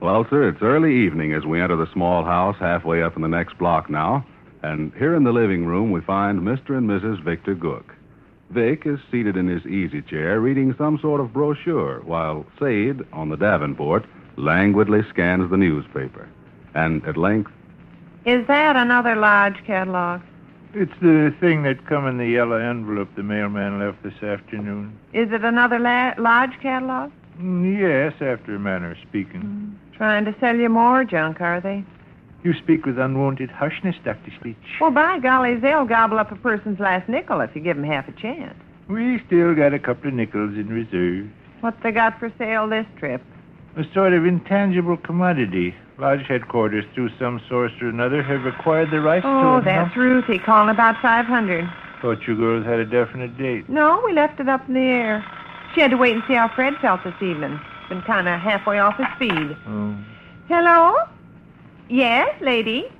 Well, sir, it's early evening as we enter the small house halfway up in the next block now. And here in the living room, we find Mr. and Mrs. Victor Gook. Vic is seated in his easy chair reading some sort of brochure, while Sade, on the Davenport, languidly scans the newspaper. And at length... Is that another large catalog? It's the thing that come in the yellow envelope the mailman left this afternoon. Is it another large catalog? Yes, after a manner of speaking. Trying to sell you more junk, are they? You speak with unwonted harshness, Dr. Speech. Well, by golly, they'll gobble up a person's last nickel if you give them half a chance. We still got a couple of nickels in reserve. What's they got for sale this trip? A sort of intangible commodity. Large headquarters, through some source or another, have acquired the rights to it. Oh, that's Ruthie calling about 500. Thought you girls had a definite date. No, we left it up in the air. She had to wait and see how Fred felt this evening. Been kind of halfway off his feed. Oh. Hello? Yes, lady?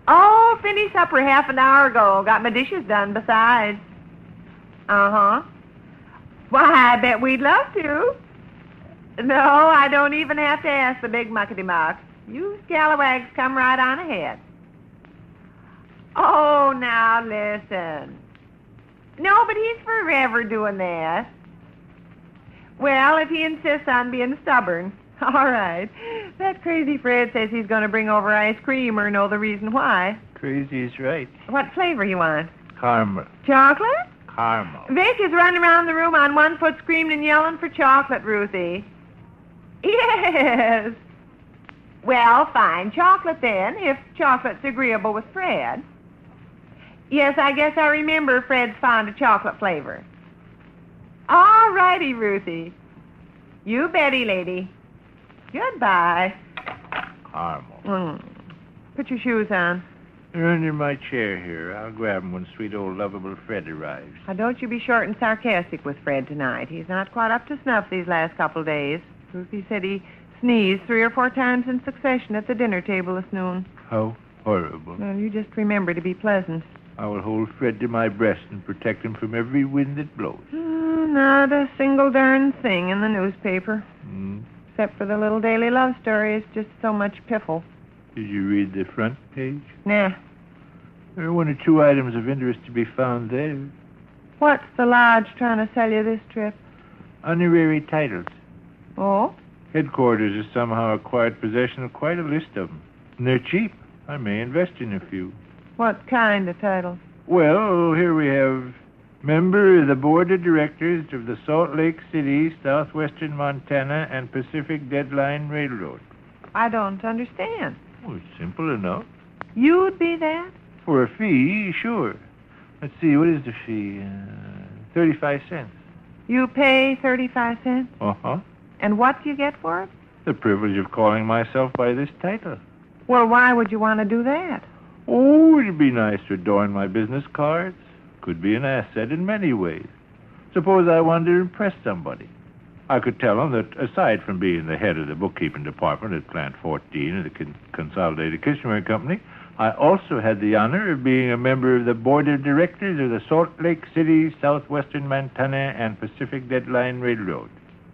Oh, finished supper half an hour ago. Got my dishes done besides. Uh-huh. Why, I bet we'd love to. No, I don't even have to ask the big muckety-muck. You scalawags come right on ahead. Oh, now listen. No, but he's forever doing that. Well, if he insists on being stubborn. All right. That crazy Fred says he's going to bring over ice cream or know the reason why. Crazy is right. What flavor you want? Caramel. Chocolate? Caramel. Vic is running around the room on one foot screaming and yelling for chocolate, Ruthie. Yes. Well, fine. Chocolate then, if chocolate's agreeable with Fred. Yes, I guess I remember Fred's fond of chocolate flavor. All righty, Ruthie. You betty, lady. Goodbye. Caramel. Put your shoes on. They're under my chair here. I'll grab them when sweet old lovable Fred arrives. Now, don't you be short and sarcastic with Fred tonight. He's not quite up to snuff these last couple of days. Ruthie said he sneezed 3 or 4 times in succession at the dinner table this noon. How horrible. Well, you just remember to be pleasant. I will hold Fred to my breast and protect him from every wind that blows. Not a single darn thing in the newspaper. Except for the little daily love story. It's just so much piffle. Did you read the front page? Nah. There are 1 or 2 items of interest to be found there. What's the lodge trying to sell you this trip? Honorary titles. Oh? Headquarters has somehow acquired possession of quite a list of them. And they're cheap. I may invest in a few. What kind of titles? Well, here we have member of the board of directors of the Salt Lake City, Southwestern Montana, and Pacific Deadline Railroad. I don't understand. Oh, it's simple enough. You'd be that? For a fee, sure. Let's see, what is the fee? 35 cents. You pay 35 cents? Uh-huh. And what do you get for it? The privilege of calling myself by this title. Well, why would you want to do that? Oh, it'd be nice to adorn my business cards. Could be an asset in many ways. Suppose I wanted to impress somebody. I could tell them that aside from being the head of the bookkeeping department at Plant 14 of the Consolidated Kitchenware Company, I also had the honor of being a member of the board of directors of the Salt Lake City, Southwestern Montana, and Pacific Deadline Railroad.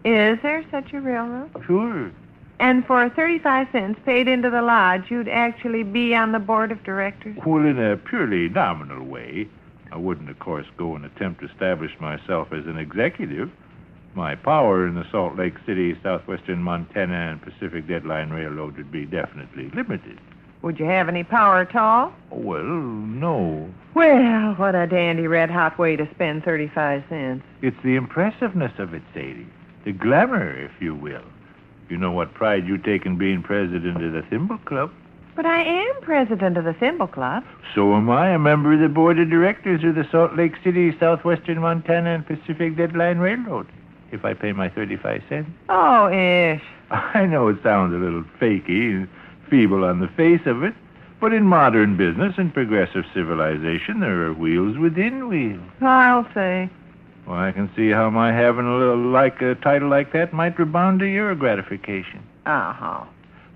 Is there such a railroad? Sure. And for 35 cents paid into the lodge, you'd actually be on the board of directors? Well, in a purely nominal way. I wouldn't, of course, go and attempt to establish myself as an executive. My power in the Salt Lake City, Southwestern Montana, and Pacific Deadline Railroad would be definitely limited. Would you have any power at all? Well, no. Well, what a dandy red-hot way to spend 35 cents. It's the impressiveness of it, Sadie. The glamour, if you will. You know what pride you take in being president of the Thimble Club. But I am president of the Thimble Club. So am I, a member of the board of directors of the Salt Lake City, Southwestern Montana, and Pacific Deadline Railroad. If I pay my 35 cents. Oh, ish. I know it sounds a little fakey and feeble on the face of it, but in modern business and progressive civilization, there are wheels within wheels. I'll say. Well, I can see how my having a title like that might rebound to your gratification. Uh-huh.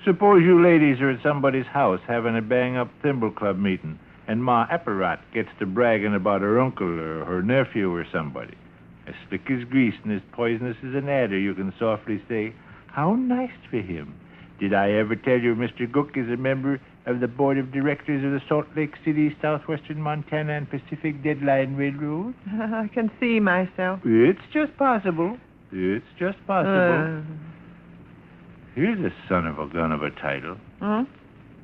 Suppose you ladies are at somebody's house having a bang-up Thimble Club meeting, and Ma Apparat gets to bragging about her uncle or her nephew or somebody. As slick as grease and as poisonous as an adder, you can softly say, "How nice for him. Did I ever tell you Mr. Gook is a member of the board of directors of the Salt Lake City, Southwestern Montana, and Pacific Deadline Railroad? I can see myself. It's just possible. It's just possible. Here's a son of a gun of a title.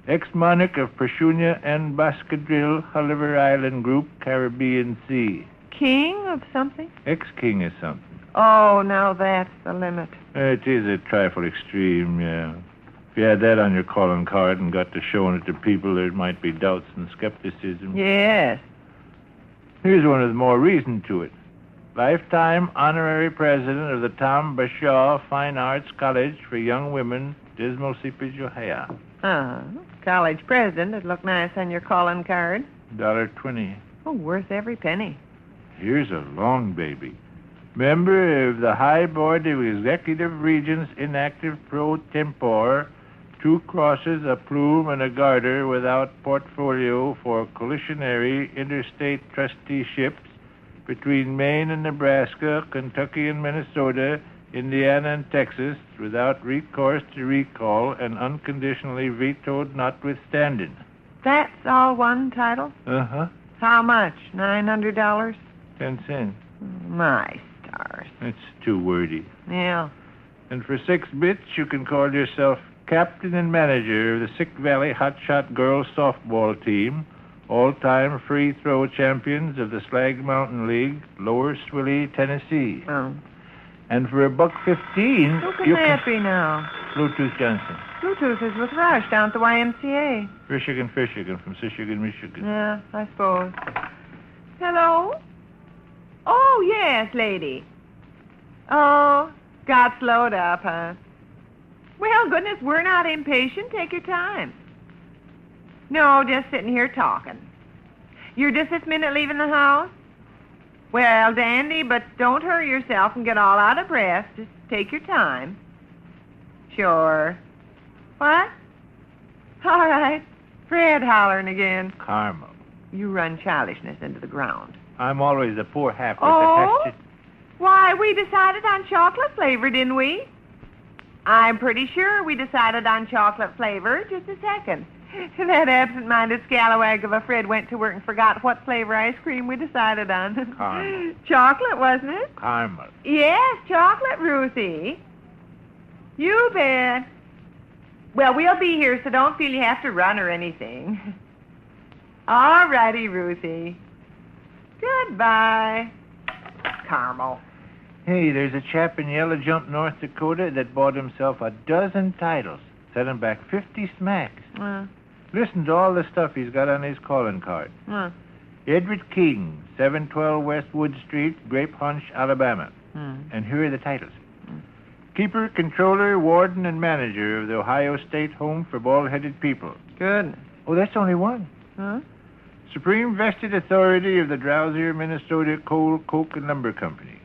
Ex-monarch of Pershunia and Baskerville, Hulliver Island Group, Caribbean Sea. King of something? Ex-king of something. Oh, now that's the limit. It is a trifle extreme, yeah. If you had that on your calling card and got to showing it to people, there might be doubts and skepticism. Yes. Here's one with more reason to it. Lifetime honorary president of the Tom Bashaw Fine Arts College for Young Women, Dismal Sipijahaya. College president. It'd look nice on your calling card. $1.20. Oh, worth every penny. Here's a long baby. Member of the High Board of Executive Regents, inactive pro tempore, 2 crosses, a plume, and a garter without portfolio for collisionary interstate trusteeships between Maine and Nebraska, Kentucky and Minnesota, Indiana and Texas, without recourse to recall and unconditionally vetoed notwithstanding. That's all one title? Uh-huh. How much? $900? 10 cents. My stars. It's too wordy. Yeah. And for 6 bits, you can call yourself captain and manager of the Sick Valley Hotshot Girls Softball Team, all-time free throw champions of the Slag Mountain League, Lower Swilly, Tennessee. And for $1.15... Who can that be now? Bluetooth Johnson. Bluetooth is with Rush down at the YMCA. Michigan from Michigan, Michigan. Yeah, I suppose. Hello? Oh, yes, lady. Oh, got slowed up, huh? Well, goodness, we're not impatient. Take your time. No, just sitting here talking. You're just this minute leaving the house? Well, dandy, but don't hurry yourself and get all out of breath. Just take your time. Sure. What? All right. Fred hollering again. Carmel. You run childishness into the ground. I'm always the poor half with Oh? the tested. Why, we decided on chocolate flavor, didn't we? I'm pretty sure we decided on chocolate flavor. Just a second. That absent-minded scalawag of a Fred went to work and forgot what flavor ice cream we decided on. Caramel. Chocolate, wasn't it? Caramel. Yes, chocolate, Ruthie. You bet. Well, we'll be here, so don't feel you have to run or anything. All righty, Ruthie. Goodbye. Caramel. Hey, there's a chap in Yellow Jump, North Dakota that bought himself 12 titles, set him back 50 smacks. Listen to all the stuff he's got on his calling card. Edward King, 712 West Wood Street, Grape Hunch, Alabama. And here are the titles. Keeper, controller, warden, and manager of the Ohio State Home for Bald-Headed People. Goodness. Oh, that's only one. Supreme vested authority of the Drowsier, Minnesota Coal, Coke, and Lumber Company.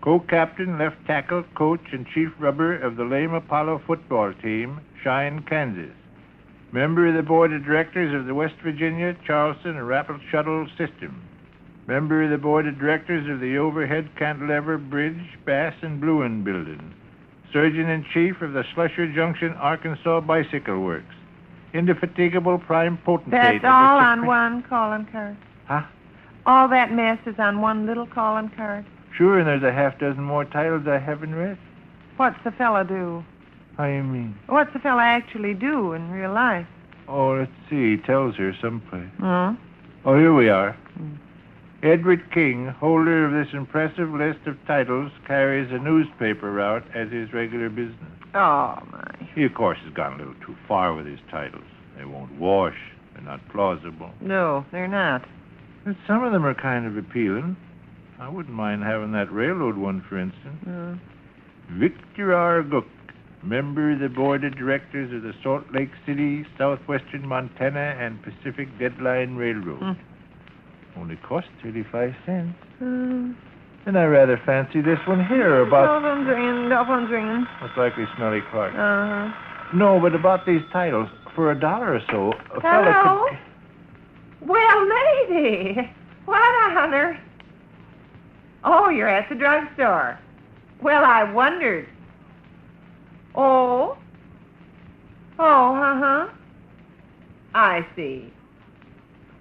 Co-captain, left tackle, coach, and chief rubber of the Lame Apollo football team, Cheyenne, Kansas. Member of the board of directors of the West Virginia, Charleston, and Rapid Shuttle System. Member of the board of directors of the Overhead Cantilever Bridge, Bass, and Bluin Building. Surgeon-in-chief of the Slusher Junction, Arkansas Bicycle Works. Indefatigable prime potentate. That's all on one calling card. Huh? All that mess is on one little calling card. Sure, and there's a half dozen more titles I haven't read. What's the fella do? How you mean? What's the fella actually do in real life? Oh, let's see. He tells her someplace. Oh, here we are. Edward King, holder of this impressive list of titles, carries a newspaper route as his regular business. Oh, my. He, of course, has gone a little too far with his titles. They won't wash. They're not plausible. No, they're not. But some of them are kind of appealing. I wouldn't mind having that railroad one, for instance. Victor R. Gook, member of the board of directors of the Salt Lake City, Southwestern Montana, and Pacific Deadline Railroad. Only cost 35 cents. And I rather fancy this one here about... Telephone's ringing. Most likely Smelly Clark. Uh-huh. No, but about these titles, for $1 or so, a fella Hello? could... Well, lady, what honor. Oh, you're at the drugstore. Well, I wondered. Oh? I see.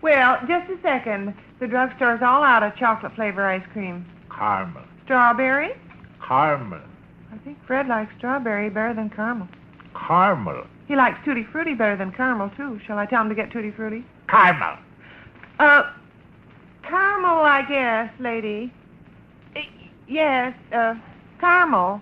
Well, just a second. The drugstore's all out of chocolate flavor ice cream. Caramel. Strawberry? Caramel. I think Fred likes strawberry better than caramel. Caramel. He likes Tutti Frutti better than caramel, too. Shall I tell him to get Tutti Frutti? Caramel. Caramel, I guess, lady. Yes, caramel.